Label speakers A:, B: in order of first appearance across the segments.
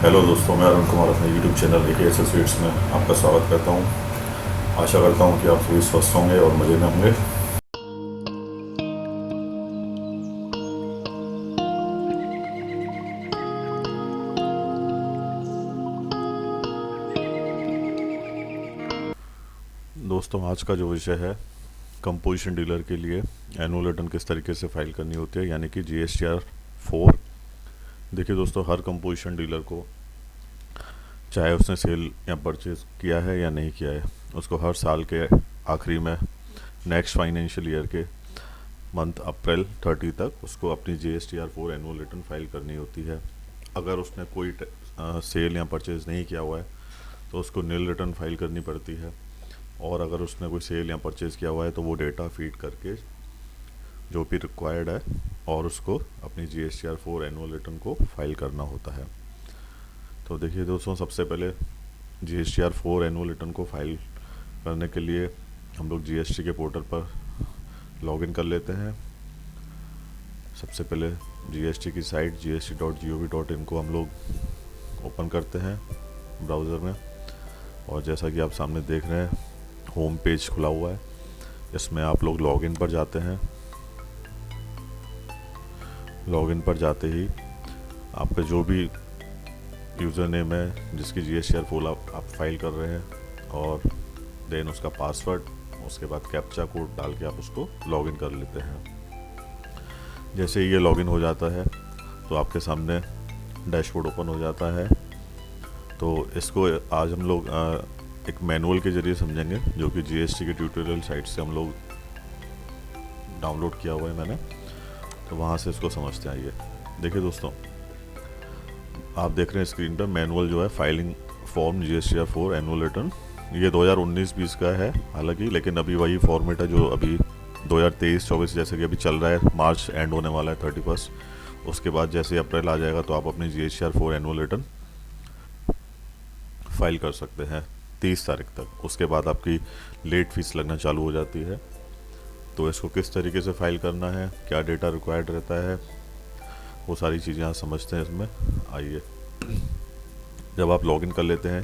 A: Hello दोस्तों, मैं अरुण कुमार अपने यूट्यूब चैनल ए एसोसिएट्स में आपका स्वागत करता हूं। आशा करता हूं कि आप सभी स्वस्थ होंगे और मज़े में होंगे। दोस्तों, आज का जो विषय है, कंपोजिशन डीलर के लिए एनुअल रिटर्न किस तरीके से फाइल करनी होती है, यानी कि GSTR 4। देखिए दोस्तों, हर कंपोजिशन डीलर को, चाहे उसने सेल या परचेज किया है या नहीं किया है, उसको हर साल के आखिरी में नेक्स्ट फाइनेंशियल ईयर के मंथ अप्रैल 30 तक उसको अपनी GSTR 4 एनुअल रिटर्न फाइल करनी होती है। अगर उसने कोई सेल या परचेज नहीं किया हुआ है तो उसको नील रिटर्न फाइल करनी पड़ती है, और अगर उसने कोई सेल या परचेज़ किया हुआ है तो वो डेटा फीड करके जो भी रिक्वायर्ड है और उसको अपनी GSTR 4 एनुअल रिटर्न को फाइल करना होता है। तो देखिए दोस्तों, सबसे पहले GSTR 4 एनुअल रिटर्न को फाइल करने के लिए हम लोग GST के पोर्टल पर लॉगिन कर लेते हैं। सबसे पहले GST की साइट gst.gov.in को हम लोग ओपन करते हैं ब्राउज़र में, और जैसा कि आप सामने देख रहे हैं, होम पेज खुला हुआ है। इसमें आप लोग लॉगिन पर जाते हैं। लॉगिन पर जाते ही आपका जो भी यूज़र नेम है जिसकी GSTR 4 आप फाइल कर रहे हैं, और देन उसका पासवर्ड, उसके बाद कैप्चा कोड डाल के आप उसको लॉगिन कर लेते हैं। जैसे ही ये लॉगिन हो जाता है तो आपके सामने डैशबोर्ड ओपन हो जाता है। तो इसको आज हम लोग एक मैनुअल के ज़रिए समझेंगे, जो कि GST के ट्यूटोरियल साइट से हम लोग डाउनलोड किया हुआ है मैंने, तो वहाँ से इसको समझते हैं। आइए देखिए दोस्तों, आप देख रहे हैं स्क्रीन पर मैनुअल जो है, filing form GSTR 4 annual return. ये 2019-20 का है हालांकि, लेकिन अभी वही फॉर्मेट है जो अभी 2023-24 जैसे कि अभी चल रहा है। मार्च एंड होने वाला है 31। उसके बाद जैसे अप्रैल आ जाएगा तो आप अपनी GSTR 4 एनुअल रिटर्न फाइल कर सकते हैं 30 तारीख तक। उसके बाद आपकी लेट फीस लगना चालू हो जाती है। तो इसको किस तरीके से फाइल करना है, क्या डेटा रिक्वायर्ड रहता है, वो सारी चीज़ें आप समझते हैं इसमें। आइए, जब आप लॉगिन कर लेते हैं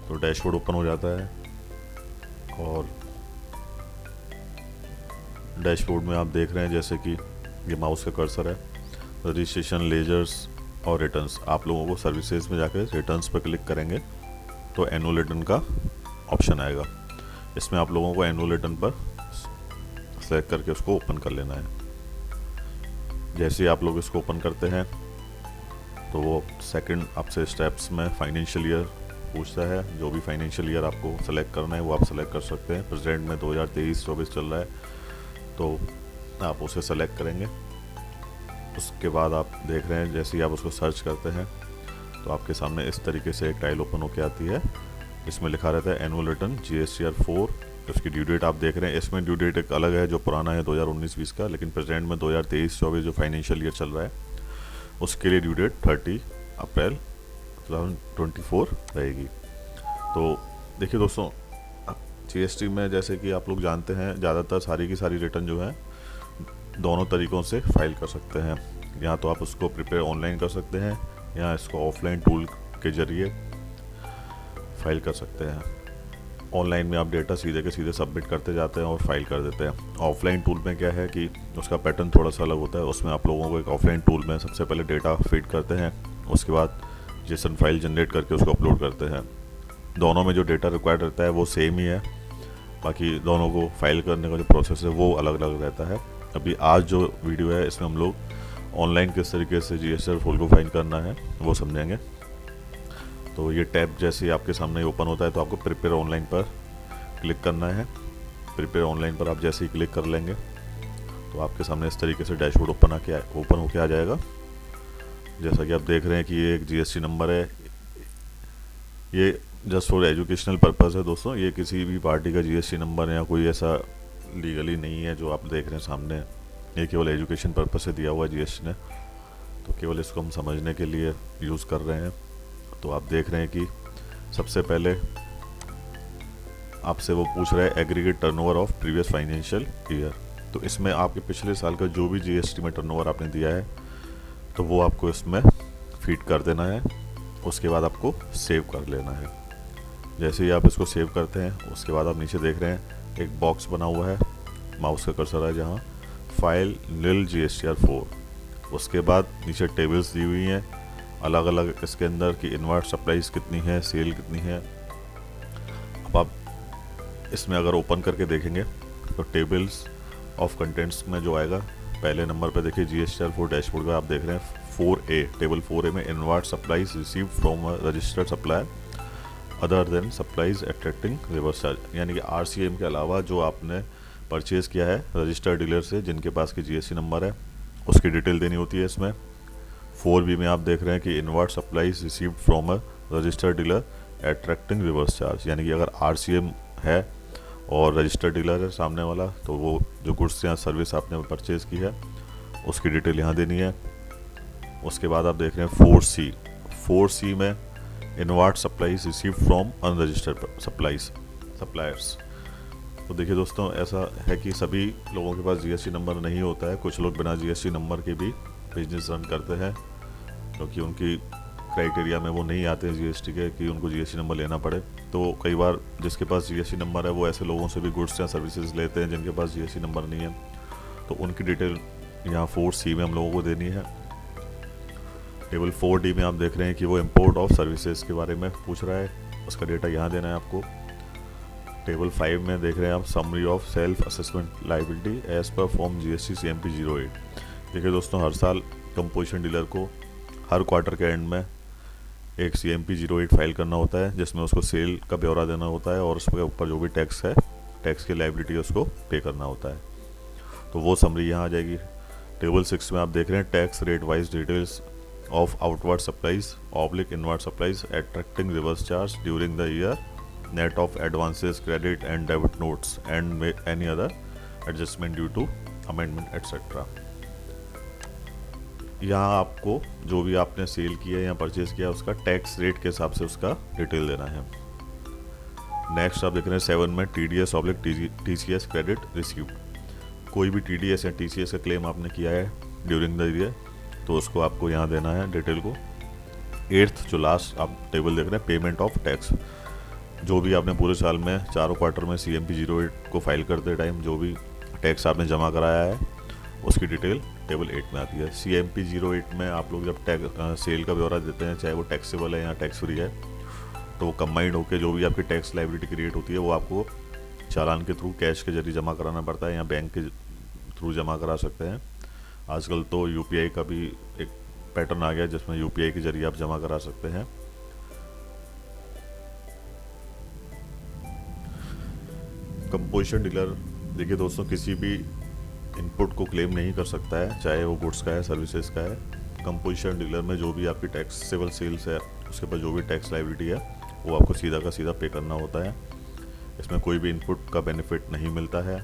A: तो डैशबोर्ड ओपन हो जाता है, और डैशबोर्ड में आप देख रहे हैं जैसे कि ये माउस का कर्सर है, रजिस्ट्रेशन, लेजर्स और रिटर्न्स। आप लोगों को सर्विसेज में जाकर रिटर्न्स पर क्लिक करेंगे तो एनुअल रिटर्न का ऑप्शन आएगा। इसमें आप लोगों को एनुअल रिटर्न पर सेलेक्ट करके उसको ओपन कर लेना है। जैसे ही आप लोग इसको ओपन करते हैं तो वो सेकंड आपसे स्टेप्स में फाइनेंशियल ईयर पूछता है। जो भी फाइनेंशियल ईयर आपको सेलेक्ट करना है वो आप सेलेक्ट कर सकते हैं। प्रेजेंट में 2023-24 चल रहा है तो आप उसे सेलेक्ट करेंगे। उसके बाद आप देख रहे हैं जैसे ही आप उसको सर्च करते हैं तो आपके सामने इस तरीके से एक टाइल ओपन होकर आती है। इसमें लिखा रहता है एनुअल रिटर्न GSTR 4। उसकी ड्यू डेट आप देख रहे हैं, इसमें ड्यू डेट एक अलग है, जो पुराना है 2019-20 का, लेकिन प्रेजेंट में 2023-24 जो फाइनेंशियल ईयर चल रहा है उसके लिए ड्यू डेट 30 अप्रैल 2024 रहेगी। तो देखिए दोस्तों, GST में जैसे कि आप लोग जानते हैं, ज़्यादातर सारी की सारी रिटर्न जो है दोनों तरीक़ों से फाइल कर सकते हैं। या तो आप उसको प्रिपेयर ऑनलाइन कर सकते हैं, या इसको ऑफलाइन टूल के ज़रिए फाइल कर सकते हैं। ऑनलाइन में आप डेटा सीधे के सीधे सबमिट करते जाते हैं और फाइल कर देते हैं। ऑफलाइन टूल में क्या है कि उसका पैटर्न थोड़ा सा अलग होता है। उसमें आप लोगों को एक ऑफलाइन टूल में सबसे पहले डेटा फीड करते हैं, उसके बाद JSON फाइल जनरेट करके उसको अपलोड करते हैं। दोनों में जो डेटा रिक्वायर्ड रहता है वो सेम ही है, बाकी दोनों को फाइल करने का जो प्रोसेस है वो अलग अलग रहता है। अभी आज जो वीडियो है इसमें हम लोग ऑनलाइन किस तरीके से GSTR 4 को फाइल करना है वो समझेंगे। तो ये टैब जैसे ही आपके सामने ओपन होता है तो आपको प्रिपेयर ऑनलाइन पर क्लिक करना है। प्रिपेयर ऑनलाइन पर आप जैसे ही क्लिक कर लेंगे तो आपके सामने इस तरीके से डैशबोर्ड ओपन होके आ जाएगा। जैसा कि आप देख रहे हैं कि ये एक GST नंबर है। ये जस्ट फॉर एजुकेशनल पर्पज़ है दोस्तों, ये किसी भी पार्टी का GST नंबर है या कोई ऐसा लीगली नहीं है जो आप देख रहे हैं सामने। ये केवल एजुकेशन पर्पज़ से दिया हुआ है GST ने, तो केवल इसको हम समझने के लिए यूज़ कर रहे हैं। तो आप देख रहे हैं कि सबसे पहले आपसे वो पूछ रहा है aggregate turnover of previous financial year. तो इसमें आपके पिछले साल का जो भी GST में टर्नओवर आपने दिया है तो वो आपको इसमें फीड कर देना है। उसके बाद आपको सेव कर लेना है। जैसे ही आप इसको सेव करते हैं उसके बाद आप नीचे देख रहे हैं एक बॉक्स बना हुआ है, माउस का कर्सर है जहाँ, फाइल nil GSTR4। उसके बाद नीचे टेबल्स दी हुई हैं अलग अलग इसके अंदर कि इनवर्ट सप्लाईज कितनी है, सेल कितनी है। अब आप इसमें अगर ओपन करके देखेंगे तो टेबल्स ऑफ कंटेंट्स में जो आएगा पहले नंबर पे देखिए GSTR4 डैशबोर्ड का आप देख रहे हैं 4A, टेबल 4A में invert supplies receive from registered supplier other than supplies attracting reverse charge, यानी कि RCM के अलावा जो आपने परचेज किया है रजिस्टर्ड डीलर से जिनके पास की GST नंबर है उसकी डिटेल देनी होती है इसमें। 4B में आप देख रहे हैं कि invert supplies received from a registered dealer attracting reverse charge, यानी कि अगर RCM है और रजिस्टर्ड डीलर है सामने वाला तो वो जो गुड्स या सर्विस आपने परचेज़ की है उसकी डिटेल यहाँ देनी है। उसके बाद आप देख रहे हैं 4C में invert supplies receive from unregistered suppliers. तो देखिए दोस्तों, ऐसा है कि सभी लोगों के पास GST नंबर नहीं होता है। कुछ लोग बिना GST नंबर के भी बिजनेस रन करते हैं क्योंकि उनकी क्राइटेरिया में वो नहीं आते हैं GST के कि उनको GST नंबर लेना पड़े। तो कई बार जिसके पास GST नंबर है वो ऐसे लोगों से भी गुड्स या सर्विसेज लेते हैं जिनके पास GST नंबर नहीं है, तो उनकी डिटेल यहाँ 4C में हम लोगों को देनी है। टेबल 4D में आप देख रहे हैं कि वो इम्पोर्ट ऑफ सर्विसेज के बारे में पूछ रहा है, उसका डेटा यहाँ देना है आपको। टेबल 5 में देख रहे हैं आप summary of self assessment liability as per form GST CMP 08। देखिए दोस्तों, हर साल कंपोजिशन डीलर को हर क्वार्टर के एंड में एक CMP 08 फाइल करना होता है जिसमें उसको सेल का ब्यौरा देना होता है और उसके ऊपर जो भी टैक्स है, टैक्स की लाइबिलिटी है उसको पे करना होता है। तो वो समरी यहाँ आ जाएगी। टेबल 6 में आप देख रहे हैं tax rate wise details of outward supplies oblique inward supplies attracting reverse charge during the year, net of advances, credit and debit notes and any other adjustment due to amendment etc। यहाँ आपको जो भी आपने cell किया या purchase किया उसका tax rate के हिसाब से उसका डिटेल देना है। नेक्स्ट आप देख रहे हैं 7 में TDS oblique TCS credit received. कोई भी TDS या TCS का क्लेम आपने किया है ड्यूरिंग द ईयर तो उसको आपको यहाँ देना है डिटेल को। 8th जो लास्ट आप टेबल देख रहे हैं पेमेंट ऑफ टैक्स, जो भी आपने पूरे साल में चारों क्वार्टर में CMP 08 को फाइल करते टाइम जो भी टैक्स आपने जमा कराया है उसकी डिटेल टेबल 8 में आती है। CMP 08 में आप लोग जब टैक्स सेल का ब्यौरा देते हैं चाहे वो टैक्सेबल है या टैक्स फ्री है तो वो कंबाइंड होकर जो भी आपकी टैक्स लाइबिलिटी क्रिएट होती है वो आपको चालान के थ्रू कैश के जरिए जमा कराना पड़ता है या बैंक के थ्रू जमा करा सकते हैं। आजकल तो UPI का भी एक पैटर्न आ गया जिसमें UPI के जरिए आप जमा करा सकते हैं। कंपोजिशन डीलर देखिए दोस्तों, किसी भी इनपुट को क्लेम नहीं कर सकता है, चाहे वो गुड्स का है सर्विसेज का है। कंपोजिशन डीलर में जो भी आपकी टैक्सेबल सेल्स है उसके ऊपर जो भी टैक्स लाइबिलिटी है वो आपको सीधा का सीधा पे करना होता है। इसमें कोई भी इनपुट का बेनिफिट नहीं मिलता है।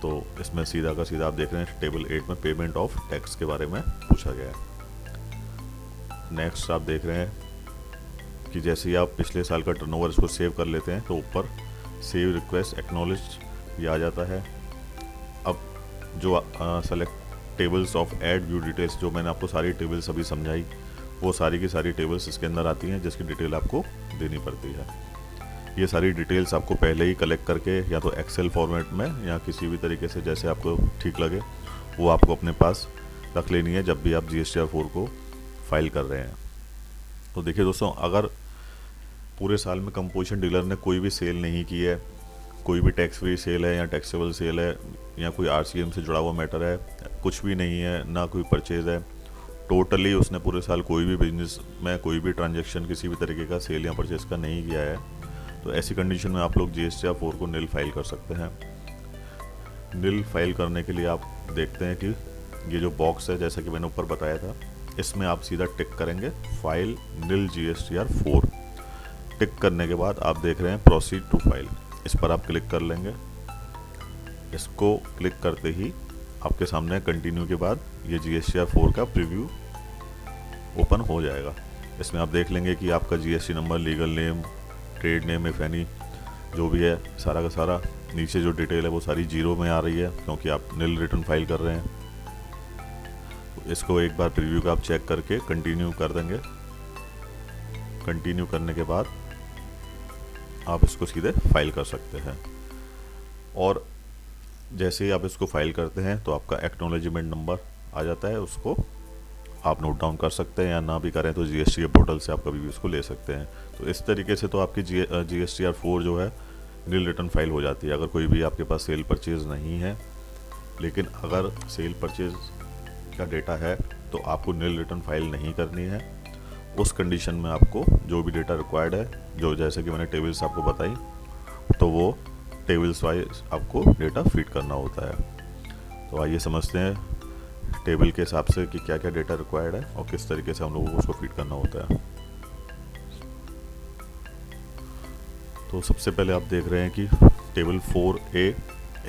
A: तो इसमें सीधा का सीधा आप देख रहे हैं टेबल 8 में पेमेंट ऑफ टैक्स के बारे में पूछा गया है। नेक्स्ट आप देख रहे हैं कि जैसे ही आप पिछले साल का टर्नओवर इसको सेव कर लेते हैं तो ऊपर सेव रिक्वेस्ट एक्नॉलेज ये आ जाता है। अब जो select tables of add view details, जो मैंने आपको सारी टेबल्स अभी समझाई वो सारी की सारी टेबल्स इसके अंदर आती हैं जिसकी डिटेल आपको देनी पड़ती है। ये सारी डिटेल्स आपको पहले ही कलेक्ट करके या तो एक्सेल फॉर्मेट में या किसी भी तरीके से जैसे आपको ठीक लगे वो आपको अपने पास रख लेनी है जब भी आप GSTR4 को फाइल कर रहे हैं। तो देखिए दोस्तों, अगर पूरे साल में कंपोजिशन डीलर ने कोई भी सेल नहीं की है, कोई भी टैक्स फ्री सेल है या टैक्सेबल सेल है या कोई RCM से जुड़ा हुआ मैटर है, कुछ भी नहीं है, ना कोई परचेज है, टोटली उसने पूरे साल कोई भी बिजनेस में कोई भी ट्रांजैक्शन किसी भी तरीके का सेल या परचेज का नहीं किया है, तो ऐसी कंडीशन में आप लोग GSTR4 को नील फाइल कर सकते हैं। नील फाइल करने के लिए आप देखते हैं कि ये जो बॉक्स है जैसा कि मैंने ऊपर बताया था इसमें आप सीधा टिक करेंगे फाइल नील GSTR4। टिक करने के बाद आप देख रहे हैं प्रोसीड टू फाइल, इस पर आप क्लिक कर लेंगे। इसको क्लिक करते ही आपके सामने कंटिन्यू के बाद ये GSTR4 का प्रीव्यू ओपन हो जाएगा। इसमें आप देख लेंगे कि आपका GST number, legal name, trade name if any जो भी है सारा का सारा, नीचे जो डिटेल है वो सारी जीरो में आ रही है क्योंकि आप नील रिटर्न फाइल कर रहे हैं। तो इसको एक बार प्रीव्यू का आप चेक करके कंटिन्यू कर देंगे। कंटिन्यू करने के बाद आप इसको सीधे फाइल कर सकते हैं। और जैसे ही आप इसको फाइल करते हैं तो आपका एक्नॉलेजमेंट नंबर आ जाता है, उसको आप नोट डाउन कर सकते हैं, या ना भी करें तो जीएसटी के पोर्टल से आप कभी भी उसको ले सकते हैं। तो इस तरीके से तो आपकी GSTR4 जो है नील रिटर्न फाइल हो जाती है। अगर कोई भी आपके पास सेल परचेज नहीं है, लेकिन अगर सेल परचेज का डेटा है तो आपको नील रिटर्न फाइल नहीं करनी है। उस कंडीशन में आपको जो भी डेटा रिक्वायर्ड है, जो जैसे कि मैंने टेबल्स आपको बताई, तो वो टेबल्स वाइज आपको डेटा फीड करना होता है। तो आइए समझते हैं टेबल के हिसाब से कि क्या क्या डेटा रिक्वायर्ड है और किस तरीके से हम लोगों को उसको फीड करना होता है। तो सबसे पहले आप देख रहे हैं कि table 4A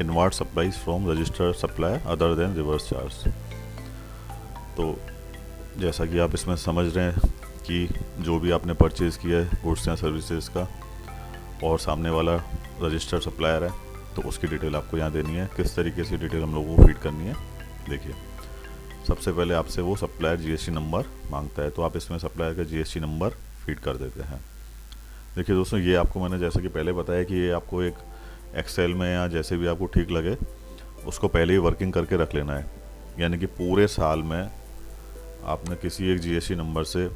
A: invert supplies from registered supplier other than reverse charge. तो जैसा कि आप इसमें समझ रहे हैं कि जो भी आपने परचेज़ किया है गुड्स या सर्विसेज का, और सामने वाला रजिस्टर्ड सप्लायर है, तो उसकी डिटेल आपको यहाँ देनी है। किस तरीके से डिटेल हम लोगों को फीड करनी है, देखिए सबसे पहले आपसे वो सप्लायर जीएसटी नंबर मांगता है, तो आप इसमें सप्लायर का जीएसटी नंबर फीड कर देते हैं। देखिए दोस्तों, ये आपको मैंने जैसा कि पहले बताया कि ये आपको एक एक्सेल में या जैसे भी आपको ठीक लगे उसको पहले ही वर्किंग करके रख लेना है। यानी कि पूरे साल में आपने किसी एक जीएसटी नंबर से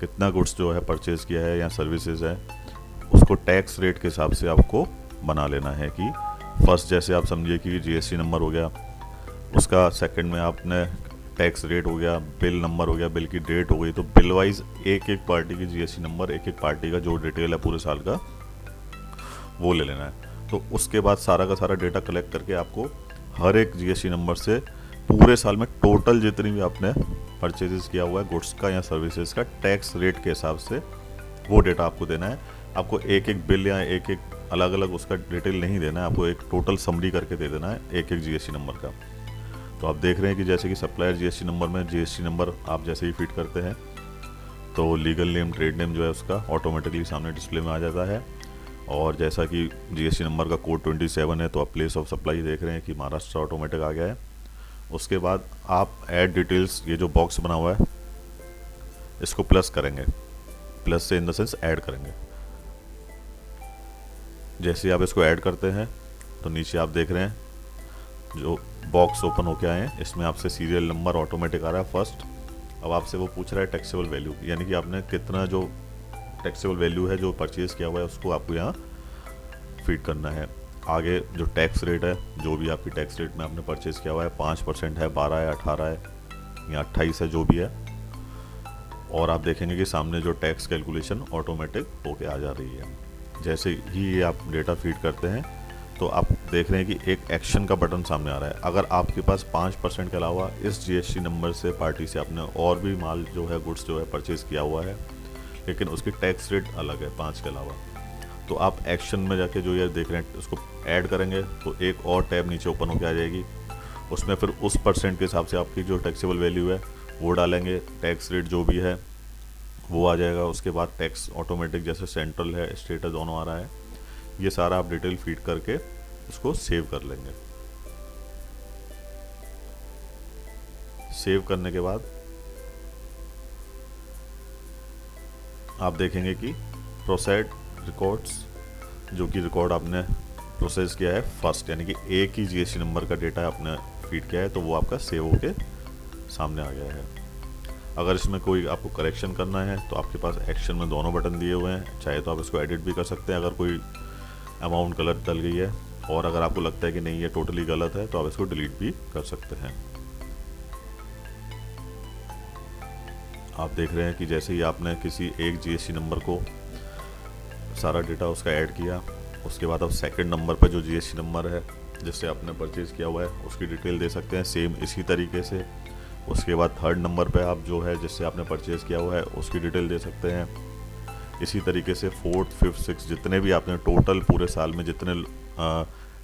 A: कितना गुड्स जो है परचेज़ किया है या सर्विसेज है, उसको टैक्स रेट के हिसाब से आपको बना लेना है। कि फर्स्ट जैसे आप समझिए कि जीएसटी नंबर हो गया, उसका सेकंड में आपने टैक्स रेट हो गया, बिल नंबर हो गया, बिल की डेट हो गई, तो बिल वाइज एक एक पार्टी की जीएसटी नंबर, एक एक पार्टी का जो डिटेल है पूरे साल का वो ले लेना है। तो उसके बाद सारा का सारा डेटा कलेक्ट करके आपको हर एक जीएसटी नंबर से पूरे साल में टोटल जितनी भी आपने परचेजेस किया हुआ है गुड्स का या सर्विसेज का, टैक्स रेट के हिसाब से वो डेटा आपको देना है। आपको एक एक बिल या एक एक अलग अलग उसका डिटेल नहीं देना है, आपको एक टोटल समरी करके दे देना है एक एक जीएसटी नंबर का। तो आप देख रहे हैं कि जैसे कि सप्लायर जीएसटी नंबर में जीएसटी नंबर आप जैसे ही फीड करते हैं तो लीगल नेम, ट्रेड नेम जो है उसका ऑटोमेटिकली सामने डिस्प्ले में आ जाता है। और जैसा कि जीएसटी नंबर का कोड 27 है, तो आप प्लेस ऑफ सप्लाई देख रहे हैं कि महाराष्ट्र ऑटोमेटिक आ गया है। उसके बाद आप ऐड डिटेल्स, ये जो बॉक्स बना हुआ है इसको प्लस करेंगे, प्लस से इन द सेंस ऐड करेंगे। जैसे आप इसको ऐड करते हैं तो नीचे आप देख रहे हैं जो बॉक्स ओपन होके आए हैं, इसमें आपसे सीरियल नंबर ऑटोमेटिक आ रहा है फर्स्ट। अब आपसे वो पूछ रहा है टैक्सेबल वैल्यू, यानी कि आपने कितना जो टैक्सेबल वैल्यू है जो परचेज़ किया हुआ है उसको आपको यहाँ फीड करना है। आगे जो टैक्स रेट है, जो भी आपकी टैक्स रेट में आपने परचेज़ किया हुआ है, 5% है, 12 है, 18 है या 28 है, जो भी है। और आप देखेंगे कि सामने जो टैक्स कैलकुलेशन ऑटोमेटिक होके आ जा रही है। जैसे ही ये आप डेटा फीड करते हैं तो आप देख रहे हैं कि एक एक्शन का बटन सामने आ रहा है। अगर आपके पास 5% के अलावा इस जीएसटी नंबर से पार्टी से आपने और भी माल जो है गुड्स जो है परचेज़ किया हुआ है, लेकिन उसकी टैक्स रेट अलग है 5 के अलावा, तो आप एक्शन में जाके जो ये देख रहे हैं उसको ऐड करेंगे तो एक और टैब नीचे ओपन होकर आ जाएगी। उसमें फिर उस परसेंट के हिसाब से आपकी जो टैक्सेबल वैल्यू है वो डालेंगे, टैक्स रेट जो भी है वो आ जाएगा। उसके बाद टैक्स ऑटोमेटिक जैसे सेंट्रल है, स्टेट है, दोनों आ रहा है। ये सारा आप डिटेल फीड करके उसको सेव कर लेंगे। सेव करने के बाद आप देखेंगे कि प्रोसेड रिकॉर्ड्स, जो कि रिकॉर्ड आपने प्रोसेस किया है फर्स्ट, यानी कि एक ही जीएसटी नंबर का डेटा आपने फीड किया है, तो वो आपका सेव होके सामने आ गया है। अगर इसमें कोई आपको करेक्शन करना है तो आपके पास एक्शन में दोनों बटन दिए हुए हैं, चाहे तो आप इसको एडिट भी कर सकते हैं अगर कोई अमाउंट गलत डल गई है, और अगर आपको लगता है कि नहीं ये टोटली गलत है तो आप इसको डिलीट भी कर सकते हैं। आप देख रहे हैं कि जैसे ही आपने किसी एक जीएसटी नंबर को सारा डेटा उसका ऐड किया, उसके बाद आप सेकंड नंबर पर जो जीएसटी नंबर है जिससे आपने परचेज़ किया हुआ है उसकी डिटेल दे सकते हैं सेम इसी तरीके से। उसके बाद थर्ड नंबर पे आप जो है जिससे आपने परचेज़ किया हुआ है उसकी डिटेल दे सकते हैं। इसी तरीके से फोर्थ, फिफ्थ, सिक्स जितने भी आपने टोटल पूरे साल में जितने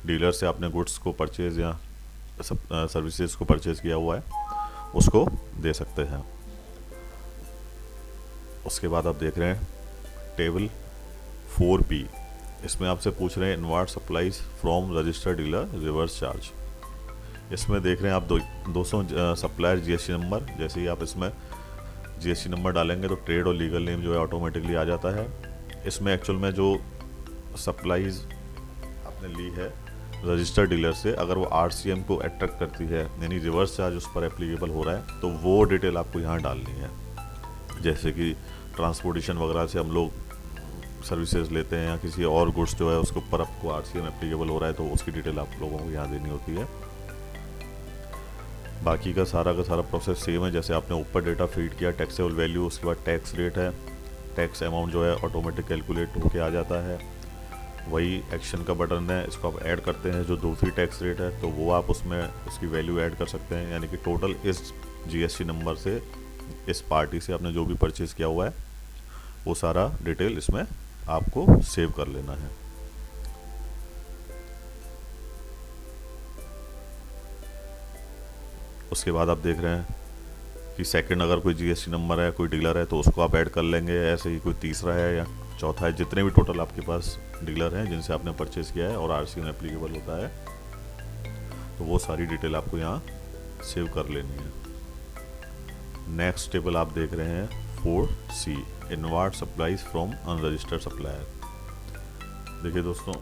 A: डीलर से आपने गुड्स को परचेज़ या सर्विसेज को परचेज़ किया हुआ है उसको दे सकते हैं। उसके बाद आप देख रहे हैं टेबल 4B, इसमें आपसे पूछ रहे हैं invert supplies from registered dealer reverse charge. इसमें देख रहे हैं आप 200 सप्लायर जीएसटी नंबर। जैसे ही आप इसमें जीएसटी नंबर डालेंगे तो ट्रेड और लीगल नेम जो है ऑटोमेटिकली आ जाता है। इसमें एक्चुअल में जो सप्लाईज आपने ली है रजिस्टर्ड डीलर से, अगर वो आरसीएम को अट्रैक्ट करती है यानी रिवर्स चार्ज उस पर एप्लीकेबल हो रहा है, तो वो डिटेल आपको यहाँ डालनी है। जैसे कि ट्रांसपोर्टेशन वगैरह से हम लोग सर्विसेज लेते हैं या किसी और गुड्स जो है उसके ऊपर आपको आरसीएम एप्लीकेबल हो रहा है, तो उसकी डिटेल आप लोगों को यहाँ देनी होती है। बाकी का सारा प्रोसेस सेम है। जैसे आपने ऊपर डेटा फीड किया टैक्सेबल वैल्यू, उसके बाद टैक्स रेट है, टैक्स अमाउंट जो है ऑटोमेटिक कैलकुलेट होके आ जाता है। वही एक्शन का बटन है, इसको आप ऐड करते हैं जो दूसरी टैक्स रेट है, तो वो आप उसमें उसकी वैल्यू ऐड कर सकते हैं। यानी कि टोटल इस जीएसटी नंबर से, इस पार्टी से आपने जो भी परचेज़ किया हुआ है वो सारा डिटेल इसमें आपको सेव कर लेना है। उसके बाद आप देख रहे हैं कि सेकंड अगर कोई जीएसटी नंबर है, कोई डीलर है, तो उसको आप ऐड कर लेंगे। ऐसे ही कोई तीसरा है या चौथा है, जितने भी टोटल आपके पास डीलर हैं जिनसे आपने परचेज़ किया है और आरसीएम एप्लीकेबल होता है, तो वो सारी डिटेल आपको यहाँ सेव कर लेनी है। नेक्स्ट टेबल आप देख रहे हैं 4C, inward supplies from unregistered supplier. देखिए दोस्तों,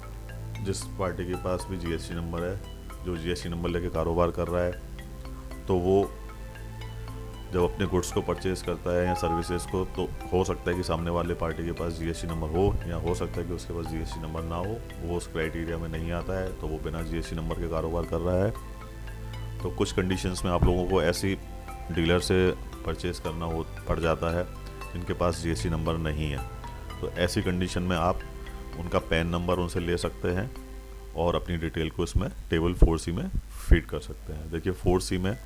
A: जिस पार्टी के पास भी जीएसटी नंबर है, जो जीएसटी नंबर लेके कारोबार कर रहा है, तो वो जब अपने गुड्स को परचेज़ करता है या सर्विसेज को, तो हो सकता है कि सामने वाले पार्टी के पास जीएसटी नंबर हो या हो सकता है कि उसके पास जीएसटी नंबर ना हो, वो उस क्राइटेरिया में नहीं आता है, तो वो बिना जीएसटी नंबर के कारोबार कर रहा है। तो कुछ कंडीशंस में आप लोगों को ऐसी डीलर से परचेज़ करना पड़ जाता है जिनके पास जीएसटी नंबर नहीं है। तो ऐसी कंडीशन में आप उनका पैन नंबर उनसे ले सकते हैं और अपनी डिटेल को इसमें टेबल 4C में फीड कर सकते हैं। देखिए 4C में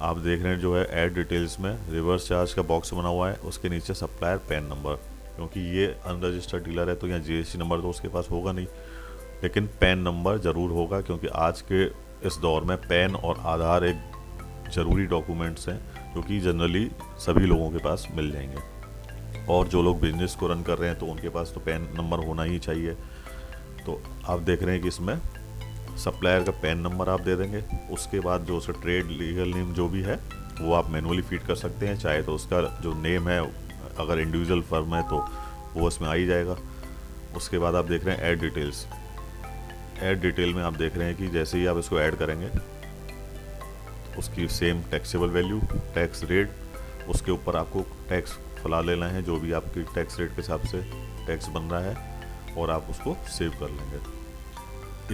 A: आप देख रहे हैं जो है ऐड डिटेल्स में रिवर्स चार्ज का बॉक्स बना हुआ है, उसके नीचे सप्लायर पैन नंबर, क्योंकि ये अनरजिस्टर्ड डीलर है तो यहाँ जीएसटी नंबर तो उसके पास होगा नहीं, लेकिन पैन नंबर ज़रूर होगा, क्योंकि आज के इस दौर में पैन और आधार एक ज़रूरी डॉक्यूमेंट्स हैं जो कि जनरली सभी लोगों के पास मिल जाएंगे। और जो लोग बिजनेस को रन कर रहे हैं तो उनके पास तो पैन नंबर होना ही चाहिए। तो आप देख रहे हैं कि इसमें सप्लायर का पैन नंबर आप दे देंगे। उसके बाद जो उसका ट्रेड लीगल नेम जो भी है वो आप मैनुअली फीड कर सकते हैं, चाहे तो उसका जो नेम है अगर इंडिविजुअल फर्म है तो वो उसमें आ ही जाएगा। उसके बाद आप देख रहे हैं ऐड डिटेल्स। ऐड डिटेल में आप देख रहे हैं कि जैसे ही आप इसको ऐड करेंगे उसकी same taxable value, tax rate, उसके ऊपर आपको टैक्स फला लेना है जो भी आपकी टैक्स रेट के हिसाब से टैक्स बन रहा है, और आप उसको सेव कर लेंगे।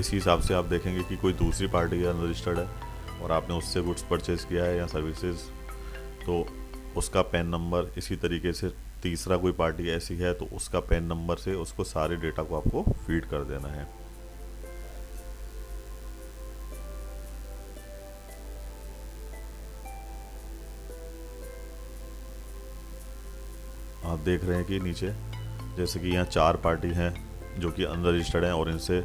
A: इसी हिसाब से आप देखेंगे कि कोई दूसरी पार्टी अनरजिस्टर्ड है और आपने उससे गुड्स परचेज़ किया है या सर्विसेज, तो उसका पैन नंबर, इसी तरीके से तीसरा कोई पार्टी ऐसी है तो उसका पैन नंबर से उसको सारे डेटा को आपको फीड कर देना है। आप देख रहे हैं कि नीचे जैसे कि यहाँ 4 पार्टी हैं जो कि अनरजिस्टर्ड हैं और इनसे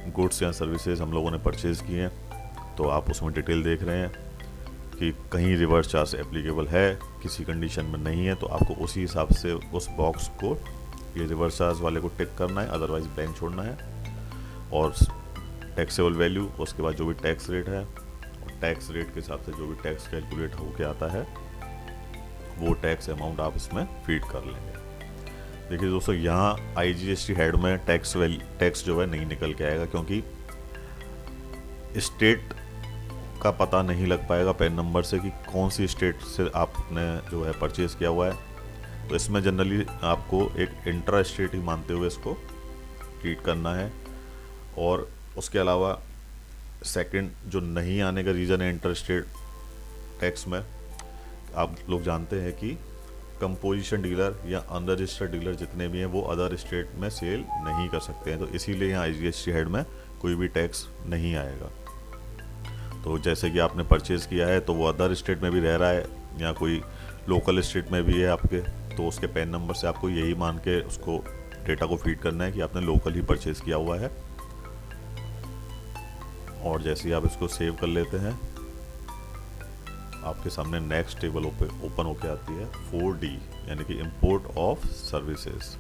A: गुड्स या सर्विसेज हम लोगों ने परचेज़ किए हैं, तो आप उसमें डिटेल देख रहे हैं कि कहीं रिवर्स चार्ज एप्लीकेबल है, किसी कंडीशन में नहीं है, तो आपको उसी हिसाब से उस बॉक्स को, ये रिवर्स चार्ज वाले को टिक करना है, अदरवाइज बैंक छोड़ना है। और टैक्सेबल वैल्यू, उसके बाद जो भी टैक्स रेट है, और टैक्स रेट के हिसाब से जो भी टैक्स कैलकुलेट होके आता है वो टैक्स अमाउंट आप इसमें फीड कर लेंगे। देखिए दोस्तों, यहाँ आईजीएसटी हेड में टैक्स जो है नहीं निकल के आएगा, क्योंकि स्टेट का पता नहीं लग पाएगा पैन नंबर से कि कौन सी स्टेट से आपने जो है परचेज़ किया हुआ है। तो इसमें जनरली आपको एक इंट्रा स्टेट ही मानते हुए इसको ट्रीट करना है। और उसके अलावा सेकंड जो नहीं आने का रीज़न है इंटर स्टेट टैक्स में, आप लोग जानते हैं कि कंपोजिशन डीलर या अनरजिस्टर्ड डीलर जितने भी हैं वो अदर स्टेट में सेल नहीं कर सकते हैं, तो इसीलिए यहाँ आईजीएसटी हेड में कोई भी टैक्स नहीं आएगा। तो जैसे कि आपने परचेज़ किया है तो वो अदर स्टेट में भी रह रहा है या कोई लोकल स्टेट में भी है आपके, तो उसके पैन नंबर से आपको यही मान के उसको डेटा को फीड करना है कि आपने लोकल ही परचेज़ किया हुआ है। और जैसे ही आप इसको सेव कर लेते हैं, आपके सामने नेक्स्ट टेबल ओपन होके आती है 4D, यानी कि import of services.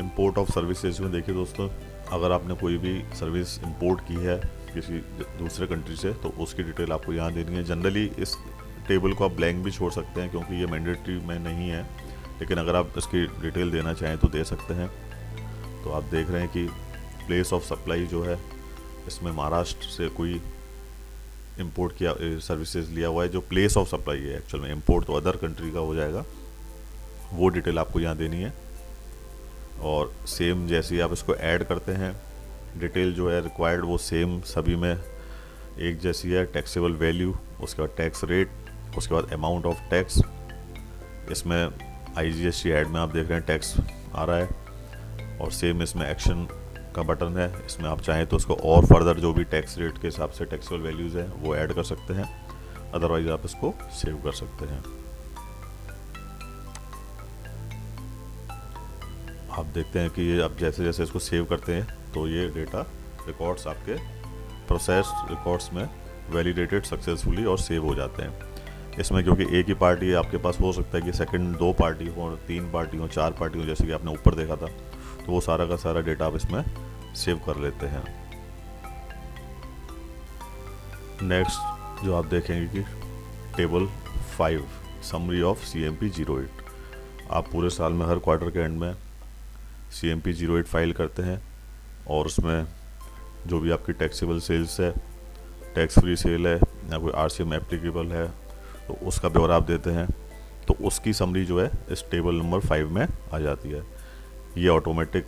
A: Import of services में देखिए दोस्तों, अगर आपने कोई भी सर्विस इंपोर्ट की है किसी दूसरे कंट्री से, तो उसकी डिटेल आपको यहाँ देनी है। जनरली इस टेबल को आप ब्लैंक भी छोड़ सकते हैं क्योंकि ये मैंडेटरी में नहीं है, लेकिन अगर आप इसकी डिटेल देना चाहें तो दे सकते हैं। तो आप देख रहे हैं कि प्लेस ऑफ सप्लाई जो है, इसमें महाराष्ट्र से कोई इंपोर्ट किया सर्विसेज लिया हुआ है। जो प्लेस ऑफ सप्लाई है, एक्चुअल में इंपोर्ट तो अदर कंट्री का हो जाएगा, वो डिटेल आपको यहाँ देनी है। और सेम जैसे ही आप इसको ऐड करते हैं, डिटेल जो है रिक्वायर्ड वो सेम सभी में एक जैसी है। टैक्सेबल वैल्यू, उसके बाद टैक्स रेट, उसके बाद अमाउंट ऑफ टैक्स। इसमें IGST ऐड में आप देख रहे हैं टैक्स आ रहा है। और सेम इसमें एक्शन का बटन है, इसमें आप चाहें तो उसको और फर्दर जो भी टैक्स रेट के हिसाब से टैक्सेबल वैल्यूज़ हैं वो ऐड कर सकते हैं, अदरवाइज आप इसको सेव कर सकते हैं। आप देखते हैं कि ये आप जैसे जैसे इसको सेव करते हैं तो ये डेटा रिकॉर्ड्स आपके प्रोसेस रिकॉर्ड्स में वैलिडेटेड सक्सेसफुली और सेव हो जाते हैं। इसमें क्योंकि एक ही पार्टी आपके पास हो सकता है कि सेकंड 2 पार्टी हो, 3 पार्टी हो, 4 पार्टी हो, जैसे कि आपने ऊपर देखा था, तो वो सारा का सारा डेटा आप इसमें सेव कर लेते हैं। नेक्स्ट जो आप देखेंगे कि टेबल 5 समरी ऑफ CMP 08। आप पूरे साल में हर क्वार्टर के एंड में CMP 08 फाइल करते हैं और उसमें जो भी आपकी टैक्सेबल सेल्स है, टैक्स फ्री सेल है या कोई RCM एप्लीकेबल है, तो उसका ब्यौरा आप देते हैं। तो उसकी समरी जो है इस टेबल नंबर 5 में आ जाती है। ये ऑटोमेटिक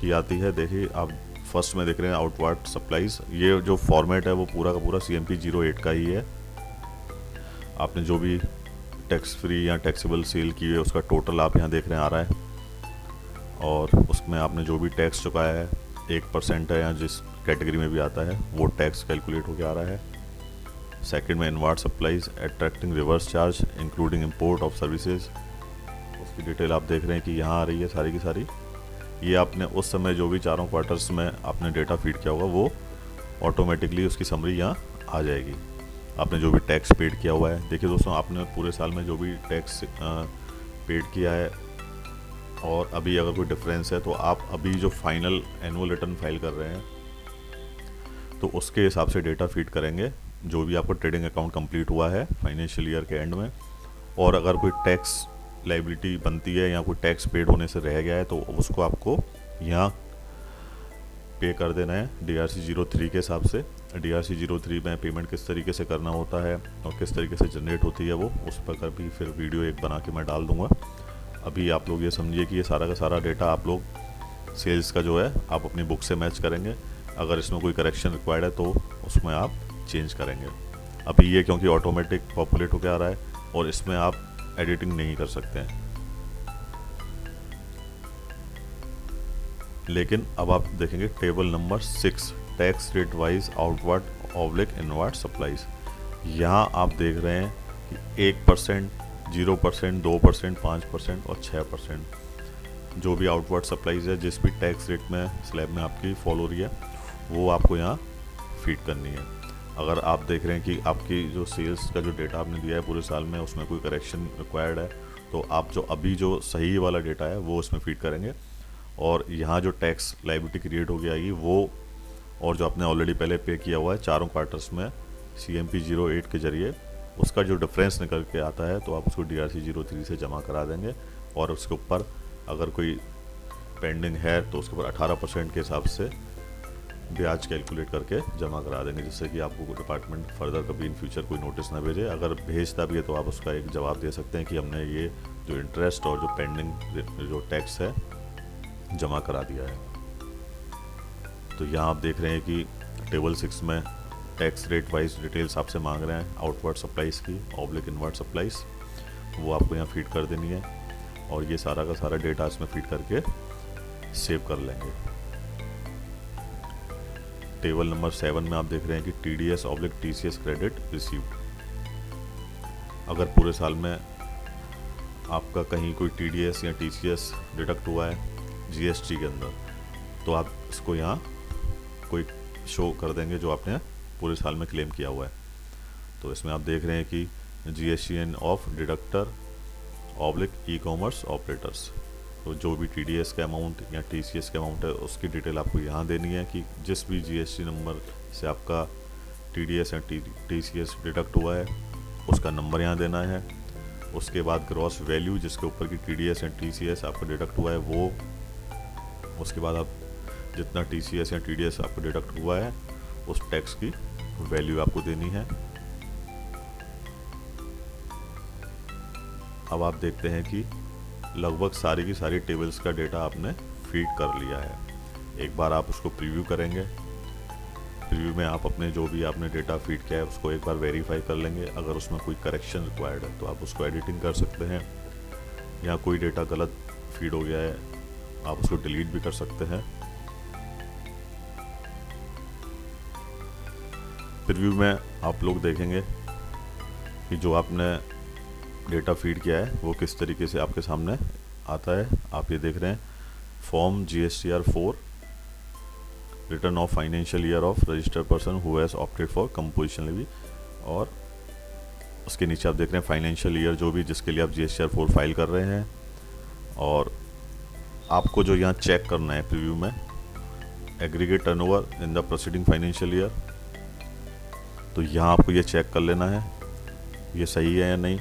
A: ही आती है। देखिए आप फर्स्ट में देख रहे हैं आउटवर्ड सप्लाईज। ये जो फॉर्मेट है वो पूरा का पूरा CMP 08 का ही है। आपने जो भी टैक्स फ्री या टैक्सेबल सेल की है उसका टोटल आप यहाँ देख रहे हैं आ रहा है, और उसमें आपने जो भी टैक्स चुकाया है 1% है या जिस कैटेगरी में भी आता है वो टैक्स कैलकुलेट होकर आ रहा है। सेकंड में inward supplies attracting reverse charge including import of services, उसकी डिटेल आप देख रहे हैं कि यहाँ आ रही है सारी की सारी। ये आपने उस समय जो भी चारों क्वार्टर्स में आपने डेटा फीड किया होगा वो ऑटोमेटिकली उसकी समरी यहाँ आ जाएगी। आपने जो भी टैक्स पेड किया हुआ है, देखिए दोस्तों आपने पूरे साल में जो भी टैक्स पेड किया है और अभी अगर कोई डिफरेंस है तो आप अभी जो फाइनल एनुअल रिटर्न फाइल कर रहे हैं तो उसके हिसाब से डेटा फीड करेंगे जो भी आपका ट्रेडिंग अकाउंट कंप्लीट हुआ है फाइनेंशियल ईयर के एंड में। और अगर कोई टैक्स लाइबिलिटी बनती है या कोई टैक्स पेड होने से रह गया है तो उसको आपको यहाँ पे कर देना है DRC 03 के हिसाब से। DRC 03 में पेमेंट किस तरीके से करना होता है और किस तरीके से जनरेट होती है वो उस पर भी फिर वीडियो एक बना के मैं डाल दूँगा। अभी आप लोग ये समझिए कि ये सारा का सारा डेटा आप लोग सेल्स का जो है आप अपनी बुक से मैच करेंगे। अगर इसमें कोई करेक्शन रिक्वायर्ड है तो उसमें आप चेंज करेंगे। अभी ये क्योंकि ऑटोमेटिक पॉपुलेट होकर आ रहा है और इसमें आप एडिटिंग नहीं कर सकते हैं। लेकिन अब आप देखेंगे table number 6 tax rate wise outward oblique inward supplies. यहाँ आप देख रहे हैं कि 1%, 0%, 2%, 5% और 6% जो भी आउटवर्ड सप्लाईज है जिस भी टैक्स रेट में स्लैब में आपकी फॉल हो रही है वो आपको यहाँ फीड करनी है। अगर आप देख रहे हैं कि आपकी जो सेल्स का जो डेटा आपने दिया है पूरे साल में उसमें कोई करेक्शन रिक्वायर्ड है तो आप जो अभी जो सही वाला डेटा है वो उसमें फीड करेंगे और यहाँ जो टैक्स लायबिलिटी क्रिएट हो गई वो और जो आपने ऑलरेडी पहले पे किया हुआ है चारों क्वार्टर्स में CMP 08 के जरिए उसका जो डिफरेंस निकल के आता है तो आप उसको DRC 03 से जमा करा देंगे। और उसके ऊपर अगर कोई पेंडिंग है तो उसके ऊपर 18% के हिसाब से ब्याज कैलकुलेट करके जमा करा देंगे, जिससे कि आपको डिपार्टमेंट फर्दर कभी इन फ्यूचर कोई नोटिस ना भेजे। अगर भेजता भी है तो आप उसका एक जवाब दे सकते हैं कि हमने ये जो इंटरेस्ट और जो पेंडिंग जो टैक्स है जमा करा दिया है। तो यहाँ आप देख रहे हैं कि टेबल 6 में टैक्स रेट वाइज डिटेल्स आपसे मांग रहे हैं आउटवर्ड सप्लाईज की ऑब्लिक इनवर्ड सप्लाईज, वो आपको यहाँ फीड कर देनी है और ये सारा का सारा डेटा इसमें फीड करके सेव कर लेंगे। टेबल नंबर 7 में आप देख रहे हैं कि TDS oblique TCS credit received. अगर पूरे साल में आपका कहीं कोई TDS या TCS डिडक्ट हुआ है GST के अंदर तो आप इसको यहाँ कोई शो कर देंगे जो आपने पूरे साल में क्लेम किया हुआ है। तो इसमें आप देख रहे हैं कि GSTN of deductor oblique e-commerce operators, तो जो भी TDS का अमाउंट या TCS का अमाउंट है उसकी डिटेल आपको यहाँ देनी है कि जिस भी GST नंबर से आपका TDS या TCS डिडक्ट हुआ है उसका नंबर यहाँ देना है। उसके बाद ग्रॉस वैल्यू जिसके ऊपर की TDS या TCS आपका डिडक्ट हुआ है वो, उसके बाद आप जितना TCS या TDS आपको डिडक्ट हुआ है उस टैक्स की वैल्यू आपको देनी है। अब आप देखते हैं कि लगभग सारी की सारी टेबल्स का डेटा आपने फीड कर लिया है। एक बार आप उसको प्रीव्यू करेंगे। प्रीव्यू में आप अपने जो भी आपने डेटा फीड किया है उसको एक बार वेरीफाई कर लेंगे। अगर उसमें कोई करेक्शन रिक्वायर्ड है तो आप उसको एडिटिंग कर सकते हैं, या कोई डेटा गलत फीड हो गया है आप उसको डिलीट भी कर सकते हैं। प्रीव्यू में आप लोग देखेंगे कि जो आपने डेटा फीड किया है वो किस तरीके से आपके सामने आता है। आप ये देख रहे हैं form GSTR 4 return of financial year of registered person who has opted for composition levy, और उसके नीचे आप देख रहे हैं फाइनेंशियल ईयर जो भी जिसके लिए आप GSTR 4 फाइल कर रहे हैं। और आपको जो यहाँ चेक करना है प्रीव्यू में aggregate turnover in the proceeding financial year, तो यहाँ आपको ये चेक कर लेना है ये सही है या नहीं।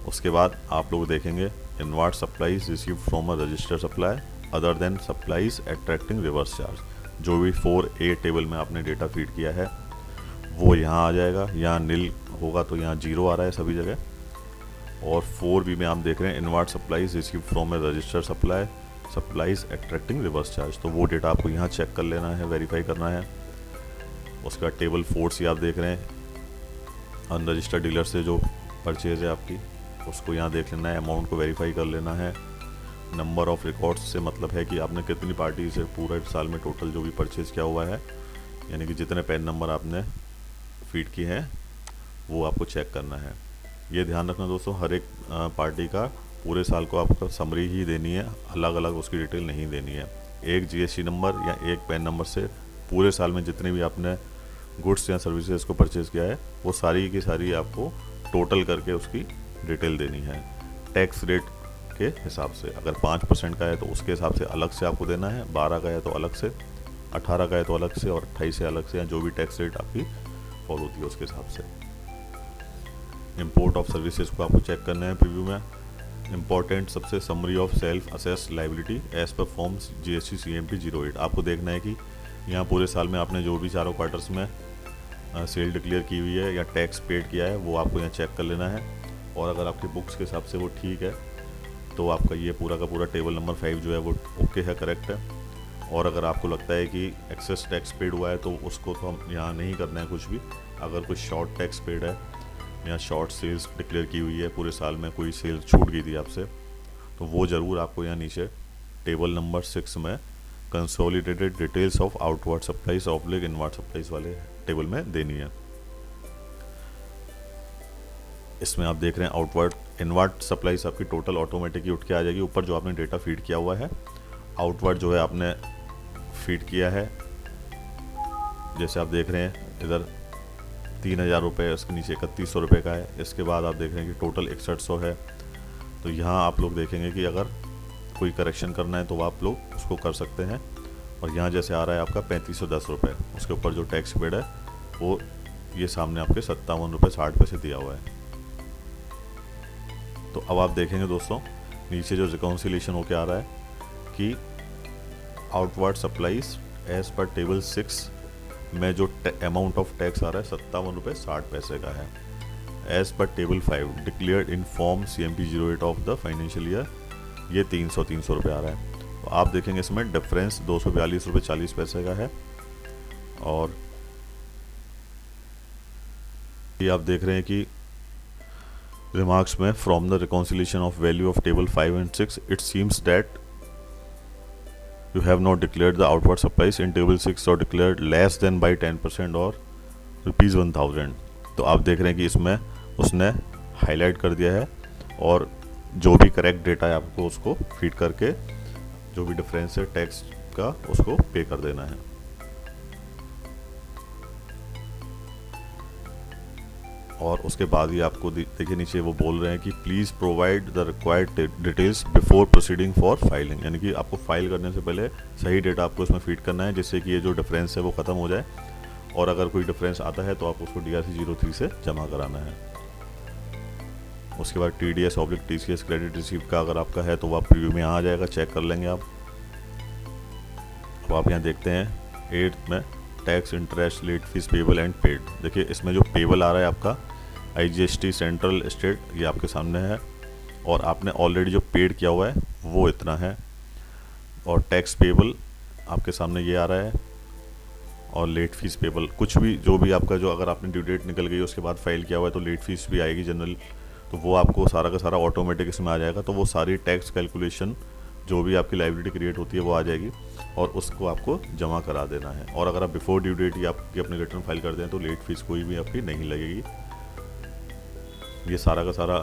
A: उसके बाद आप लोग देखेंगे invert supplies received from a registered supply other than supplies attracting reverse charge. जो भी 4A टेबल में आपने डेटा फीड किया है वो यहाँ आ जाएगा। यहाँ नील होगा तो यहाँ 0 आ रहा है सभी जगह। और 4B में आप देख रहे हैं invert supplies received from a registered supply supplies attracting reverse charge, तो वो डेटा आपको यहाँ चेक कर लेना है, वेरीफाई करना है। उसका टेबल 4C आप देख रहे हैं अनरजिस्टर्ड डीलर से जो परचेज है आपकी उसको यहाँ देख लेना है, अमाउंट को वेरीफाई कर लेना है। नंबर ऑफ रिकॉर्ड्स से मतलब है कि आपने कितनी पार्टी से पूरे साल में टोटल जो भी परचेज किया हुआ है, यानी कि जितने पैन नंबर आपने फीड किए हैं वो आपको चेक करना है। ये ध्यान रखना दोस्तों, हर एक पार्टी का पूरे साल को आपको समरी ही देनी है, अलग अलग उसकी डिटेल नहीं देनी है। एक GST नंबर या एक पैन नंबर से पूरे साल में जितने भी आपने गुड्स या सर्विसेज को परचेज़ किया है वो सारी की सारी आपको टोटल करके उसकी डिटेल देनी है। टैक्स रेट के हिसाब से, अगर 5% का है तो उसके हिसाब से अलग से आपको देना है, 12 का है तो अलग से, 18 का है तो अलग से, और 28 से अलग से, या जो भी टैक्स रेट आपकी फॉलो होती है उसके हिसाब से। इंपोर्ट ऑफ सर्विसेज को आपको चेक करना है प्रीव्यू में। इंपॉर्टेंट सबसे summary of self assess liability as per forms GST CMP 08। आपको देखना है कि यहाँ पूरे साल में आपने जो भी चारों क्वार्टर्स में सेल डिक्लेयर की हुई है या टैक्स पेड किया है वो आपको यहाँ चेक कर लेना है। और अगर आपके बुक्स के हिसाब से वो ठीक है तो आपका ये पूरा का पूरा टेबल नंबर 5 जो है वो ओके है, करेक्ट है। और अगर आपको लगता है कि एक्सेस टैक्स पेड हुआ है तो उसको तो हम यहाँ नहीं करना है कुछ भी। अगर कुछ शॉर्ट टैक्स पेड है या शॉर्ट सेल्स डिक्लेयर की हुई है पूरे साल में, कोई सेल छूट गई थी आपसे, तो वो ज़रूर आपको यहाँ नीचे टेबल नंबर 6 में consolidated details of outward supplies oblique inward supplies वाले टेबल में देनी है। इसमें आप देख रहे हैं आउटवर्ड इनवर्ड सप्लाईज आपकी टोटल ऑटोमेटिक ही उठ के आ जाएगी ऊपर जो आपने डेटा फीड किया हुआ है। आउटवर्ड जो है आपने फीड किया है, जैसे आप देख रहे हैं इधर 3000 रुपये, इसके नीचे 3100 रुपये का है। इसके बाद आप देख रहे हैं कि टोटल 6100 है। तो यहाँ आप लोग देखेंगे कि अगर कोई करेक्शन करना है तो आप लोग उसको कर सकते हैं। और यहाँ जैसे आ रहा है आपका 3510 रुपये, उसके ऊपर जो टैक्स पेड है वो ये सामने आपके 57 रुपये 60 पैसे दिया हुआ है। तो अब आप देखेंगे दोस्तों नीचे जो रिकॉन्सिलेशन होके आ रहा है कि outward supplies as per table 6 में जो अमाउंट ऑफ टैक्स आ रहा है 57 रुपये 60 पैसे का है। As per table 5 declared in form CMP 08 of the financial year ये 300 रुपये आ रहा है। तो आप देखेंगे इसमें डिफरेंस 242 रुपये 40 पैसे का है। और ये आप देख रहे हैं कि रिमार्क्स में from the reconciliation of value of table 5 and 6 it seems that you have not declared the outward supplies in table 6 or declared less than by 10% or ₹1000। तो आप देख रहे हैं कि इसमें उसने हाईलाइट कर दिया है और जो भी करेक्ट डेटा है आपको उसको फीड करके जो भी डिफरेंस है टैक्स का उसको पे कर देना है। और उसके बाद ही आपको देखिए नीचे वो बोल रहे हैं कि please provide the required details before proceeding for filing, यानी कि आपको फाइल करने से पहले सही डेटा आपको इसमें फीड करना है, जिससे कि ये जो डिफरेंस है वो ख़त्म हो जाए, और अगर कोई डिफरेंस आता है तो आप उसको DRC 03 से जमा कराना है। उसके बाद TDS/TCS क्रेडिट रिसीव का अगर आपका है तो वो आप प्रीव्यू में आ जाएगा, चेक कर लेंगे आप। अब आप यहाँ देखते हैं 8th में tax, interest, late fees payable and paid. देखिए इसमें जो पेबल आ रहा है आपका IGST सेंट्रल स्टेट, ये आपके सामने है, और आपने ऑलरेडी जो पेड किया हुआ है वो इतना है, और टैक्स पेबल आपके सामने ये आ रहा है, और लेट फीस पेबल कुछ भी जो भी आपका जो अगर आपने ड्यू डेट निकल गई उसके बाद फाइल किया हुआ है तो लेट फीस भी आएगी जनरल, तो वो आपको सारा का सारा ऑटोमेटिक इसमें आ जाएगा। तो वो सारी टैक्स कैलकुलेशन जो भी आपकी लाइबिलिटी क्रिएट होती है वो आ जाएगी, और उसको आपको जमा करा देना है। और अगर आप बिफोर ड्यू डेट ही आपकी अपनी रिटर्न फाइल कर दें तो लेट फीस कोई भी आपकी नहीं लगेगी। ये सारा का सारा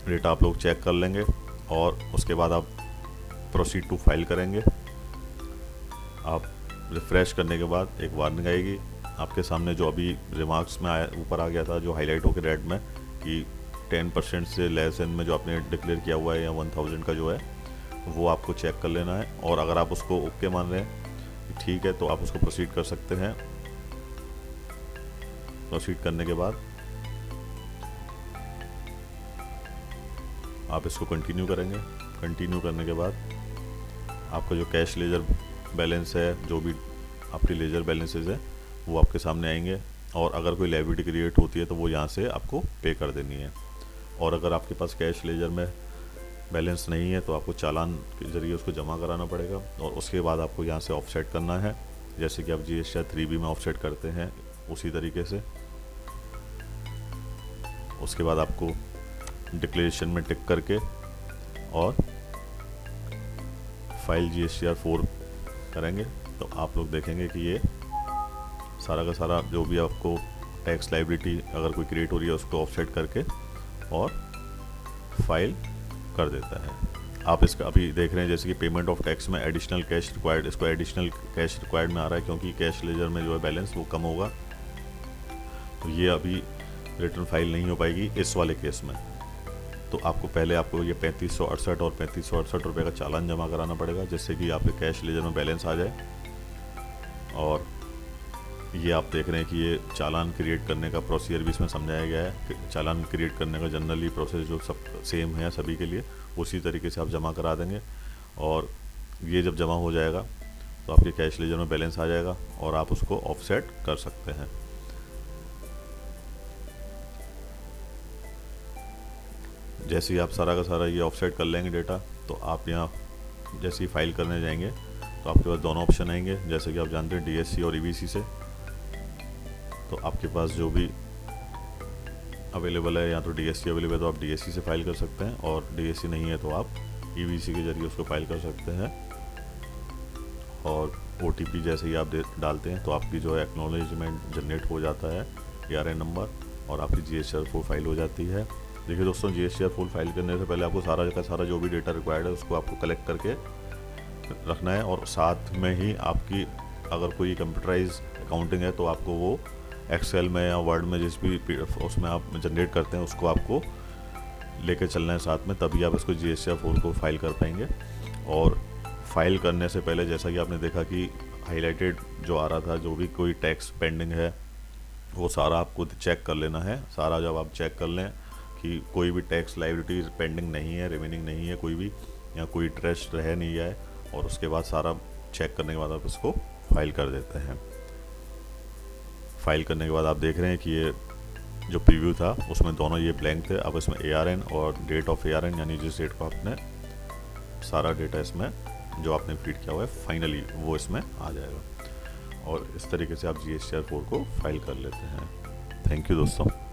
A: डेटा आप लोग चेक कर लेंगे, और उसके बाद आप प्रोसीड टू फाइल करेंगे। आप रिफ़्रेश करने के बाद एक वार्निंग आएगी आपके सामने, जो अभी रिमार्क्स में आया ऊपर आ गया था, जो हाईलाइट होकर रेड में, कि 10% से लेस देन में जो आपने डिक्लेयर किया हुआ है या 1000 का जो है वो आपको चेक कर लेना है। और अगर आप उसको ओके मान रहे हैं ठीक है तो आप उसको प्रोसीड कर सकते हैं। प्रोसीड करने के बाद आप इसको कंटिन्यू करेंगे। कंटिन्यू करने के बाद आपका जो कैश लेजर बैलेंस है, जो भी आपकी लेजर बैलेंसेज है वो आपके सामने आएंगे, और अगर कोई लायबिलिटी क्रिएट होती है तो वो यहाँ से आपको पे कर देनी है। और अगर आपके पास कैश लेजर में बैलेंस नहीं है तो आपको चालान के ज़रिए उसको जमा कराना पड़ेगा, और उसके बाद आपको यहाँ से ऑफसेट करना है, जैसे कि आप GST 3B में ऑफसेट करते हैं उसी तरीके से। उसके बाद आपको डिक्लेरेशन में टिक करके और फाइल GSTR 4 करेंगे तो आप लोग देखेंगे कि ये सारा का सारा जो भी आपको टैक्स लाइबिलिटी अगर कोई क्रिएट हो रही है उसको ऑफसेट करके और फाइल कर देता है। आप इसका अभी देख रहे हैं जैसे कि पेमेंट ऑफ टैक्स में एडिशनल कैश रिक्वायर्ड, इसको एडिशनल कैश रिक्वायर्ड में आ रहा है क्योंकि कैश लेजर में जो है बैलेंस वो कम होगा, तो ये अभी रिटर्न फाइल नहीं हो पाएगी इस वाले केस में। तो आपको पहले आपको ये 3568 और 3568 रुपये का चालान जमा कराना पड़ेगा, जिससे कि आपके कैश लेजर में बैलेंस आ जाए। और ये आप देख रहे हैं कि ये चालान क्रिएट करने का प्रोसीजर भी इसमें समझाया गया है। चालान क्रिएट करने का जनरली प्रोसेस जो सब सेम है सभी के लिए, उसी तरीके से आप जमा करा देंगे, और ये जब जमा हो जाएगा तो आपके कैश लेजर में बैलेंस आ जाएगा और आप उसको ऑफसेट कर सकते हैं। जैसे ही आप सारा का सारा ये ऑफसेट कर लेंगे डेटा, तो आप यहाँ जैसे ही फाइल करने जाएंगे तो आपके पास दोनों ऑप्शन आएंगे, जैसे कि आप जानते हैं DSC और EBC से। तो आपके पास जो भी अवेलेबल है, या तो DSC अवेलेबल है तो आप DSC से फाइल कर सकते हैं, और DSC नहीं है तो आप EBC के ज़रिए उसको फाइल कर सकते हैं। और OTP जैसे ही आप डालते हैं तो आपकी जो है एक्नॉलेजमेंट जनरेट हो जाता है ARN नंबर, और आपकी GSTR 4 फाइल हो जाती है। देखिए दोस्तों, GSTR 4 फाइल करने से पहले आपको सारा का सारा जो भी डेटा रिक्वायर्ड है उसको आपको कलेक्ट करके रखना है, और साथ में ही आपकी अगर कोई कंप्यूटराइज अकाउंटिंग है तो आपको वो एक्सेल में या वर्ड में जिस भी उसमें आप जनरेट करते हैं उसको आपको लेके चलना है साथ में, तभी आप इसको GSTR 4 को फाइल कर पाएंगे। और फाइल करने से पहले जैसा कि आपने देखा कि हाईलाइटेड जो आ रहा था, जो भी कोई टैक्स पेंडिंग है वो सारा आपको चेक कर लेना है। सारा जब आप चेक कर लें कि कोई भी टैक्स लायबिलिटी पेंडिंग नहीं है, रिमेनिंग नहीं है कोई भी, या कोई इंटरेस्ट रह नहीं है, और उसके बाद सारा चेक करने के बाद आप इसको फाइल कर देते हैं। फाइल करने के बाद आप देख रहे हैं कि ये जो प्रीव्यू था उसमें दोनों ये ब्लैंक थे, अब इसमें ARN और डेट ऑफ ARN यानी जिस डेट को आपने सारा डेटा इसमें जो आपने फीड किया हुआ है फाइनली वो इसमें आ जाएगा, और इस तरीके से आप GSTR 4 को फाइल कर लेते हैं। थैंक यू दोस्तों।